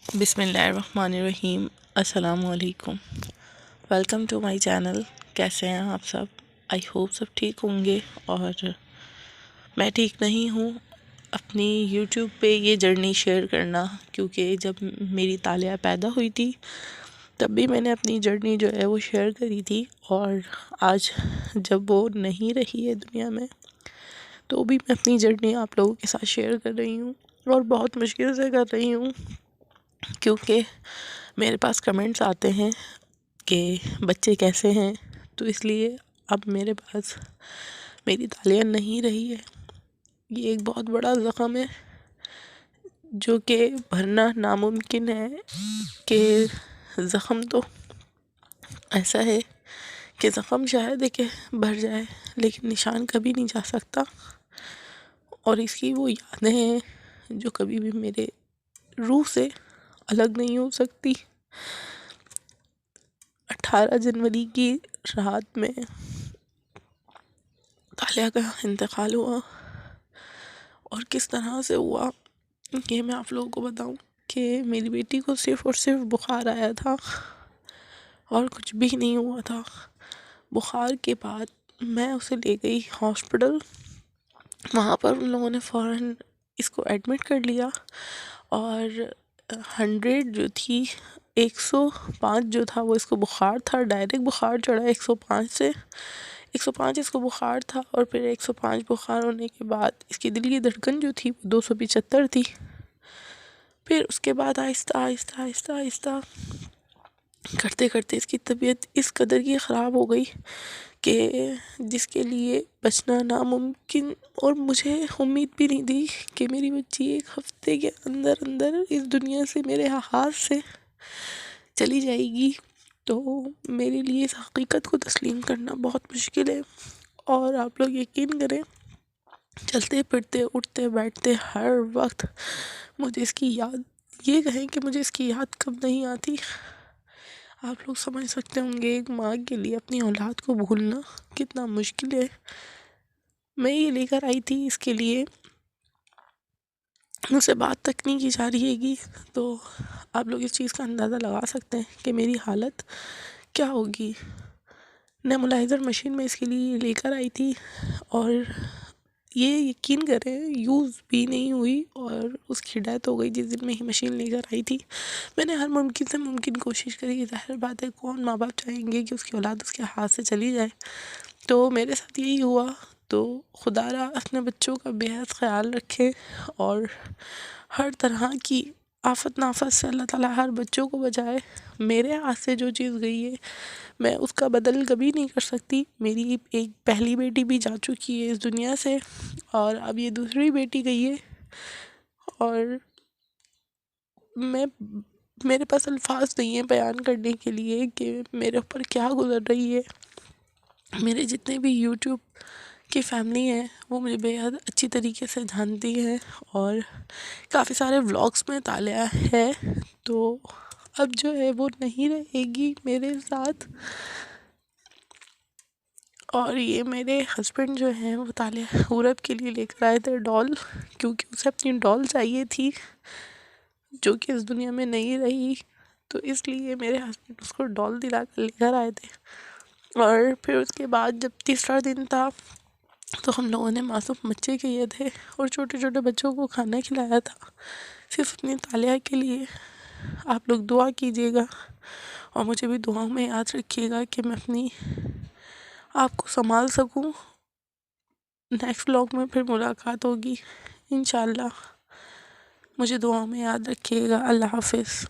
بسم اللہ الرحمن الرحیم۔ السلام علیکم، ویلکم ٹو مائی چینل۔ کیسے ہیں آپ سب؟ آئی ہوپ سب ٹھیک ہوں گے، اور میں ٹھیک نہیں ہوں۔ اپنی یوٹیوب پہ یہ جرنی شیئر کرنا، کیونکہ جب میری طالیہ پیدا ہوئی تھی تب بھی میں نے اپنی جرنی جو ہے وہ شیئر کری تھی، اور آج جب وہ نہیں رہی ہے دنیا میں تو بھی میں اپنی جرنی آپ لوگوں کے ساتھ شیئر کر رہی ہوں، اور بہت مشکل سے کر رہی ہوں، کیونکہ میرے پاس کمنٹس آتے ہیں کہ بچے کیسے ہیں، تو اس لیے اب میرے پاس میری طالیہ نہیں رہی ہے۔ یہ ایک بہت بڑا زخم ہے جو کہ بھرنا ناممکن ہے، کہ زخم تو ایسا ہے کہ زخم شاید ہے کہ بھر جائے، لیکن نشان کبھی نہیں جا سکتا، اور اس کی وہ یادیں ہیں جو کبھی بھی میرے روح سے الگ نہیں ہو سکتی۔ 18 جنوری کی رات میں طالیہ کا انتقال ہوا، اور کس طرح سے ہوا یہ میں آپ لوگوں کو بتاؤں کہ میری بیٹی کو صرف اور صرف بخار آیا تھا، اور کچھ بھی نہیں ہوا تھا۔ بخار کے بعد میں اسے لے گئی ہاسپٹل، وہاں پر ان لوگوں نے فوراً اس کو ایڈمٹ کر لیا، اور 100 جو تھی، 105 جو تھا وہ اس کو بخار تھا، ڈائریکٹ بخار چڑھا 105 سے، 105 اس کو بخار تھا، اور پھر 105 بخار ہونے کے بعد اس کی دل کی دھڑکن جو تھی وہ 275 تھی۔ پھر اس کے بعد آہستہ آہستہ آہستہ آہستہ کرتے کرتے اس کی طبیعت اس قدر کی خراب ہو گئی کہ جس کے لیے بچنا ناممکن، اور مجھے امید بھی نہیں تھی کہ میری بچی ایک ہفتے کے اندر اندر اس دنیا سے میرے ہاتھ سے چلی جائے گی۔ تو میرے لیے اس حقیقت کو تسلیم کرنا بہت مشکل ہے، اور آپ لوگ یقین کریں، چلتے پھرتے اٹھتے بیٹھتے ہر وقت مجھے اس کی یاد، یہ کہیں کہ مجھے اس کی یاد کب نہیں آتی۔ آپ لوگ سمجھ سکتے ہوں گے ایک ماں کے لیے اپنی اولاد کو بھولنا کتنا مشکل ہے۔ میں یہ لے کر آئی تھی اس کے لیے، مجھ سے بات تک نہیں کی جا رہی ہے گی، تو آپ لوگ اس چیز کا اندازہ لگا سکتے ہیں کہ میری حالت کیا ہوگی۔ نیبولائزر مشین میں اس کے لیے لے کر آئی تھی، اور یہ یقین کریں یوز بھی نہیں ہوئی، اور اس کی ڈیتھ ہو گئی جس دن میں ہی مشین لے کر آئی تھی۔ میں نے ہر ممکن سے ممکن کوشش کری، ظاہر بات ہے کون ماں باپ چاہیں گے کہ اس کی اولاد اس کے ہاتھ سے چلی جائے، تو میرے ساتھ یہی ہوا۔ تو خدا را اپنے بچوں کا بے حد خیال رکھے، اور ہر طرح کی آفت نافت سے اللہ تعالیٰ ہر بچوں کو بچائے۔ میرے ہاتھ سے جو چیز گئی ہے میں اس کا بدل کبھی نہیں کر سکتی۔ میری ایک پہلی بیٹی بھی جا چکی ہے اس دنیا سے، اور اب یہ دوسری بیٹی گئی ہے، اور میرے پاس الفاظ نہیں ہیں بیان کرنے کے لیے کہ میرے اوپر کیا گزر رہی ہے۔ میرے جتنے بھی یوٹیوب کی فیملی ہے وہ مجھے بے حد اچھی طریقے سے جانتی ہے، اور کافی سارے ولاگز میں طالیہ ہے، تو اب جو ہے وہ نہیں رہے گی میرے ساتھ۔ اور یہ میرے ہسبینڈ جو ہیں وہ طالیہ عورت کے لیے لے کر آئے تھے ڈال، کیونکہ اسے اپنی ڈال چاہیے تھی جو کہ اس دنیا میں نہیں رہی، تو اس لیے میرے ہسبینڈ اس کو ڈال دلا کر لے کر آئے تھے۔ اور پھر اس کے بعد جب تیسرا دن تھا تو ہم لوگوں نے معصوم بچے کیے تھے، اور چھوٹے چھوٹے بچوں کو کھانا کھلایا تھا، صرف اپنی طالیہ کے لیے۔ آپ لوگ دعا کیجیے گا، اور مجھے بھی دعاؤں میں یاد رکھیے گا کہ میں اپنی آپ کو سنبھال سکوں۔ نیکسٹ ولاگ میں پھر ملاقات ہوگی انشاءاللہ، مجھے دعاؤں میں یاد رکھیے گا۔ اللہ حافظ۔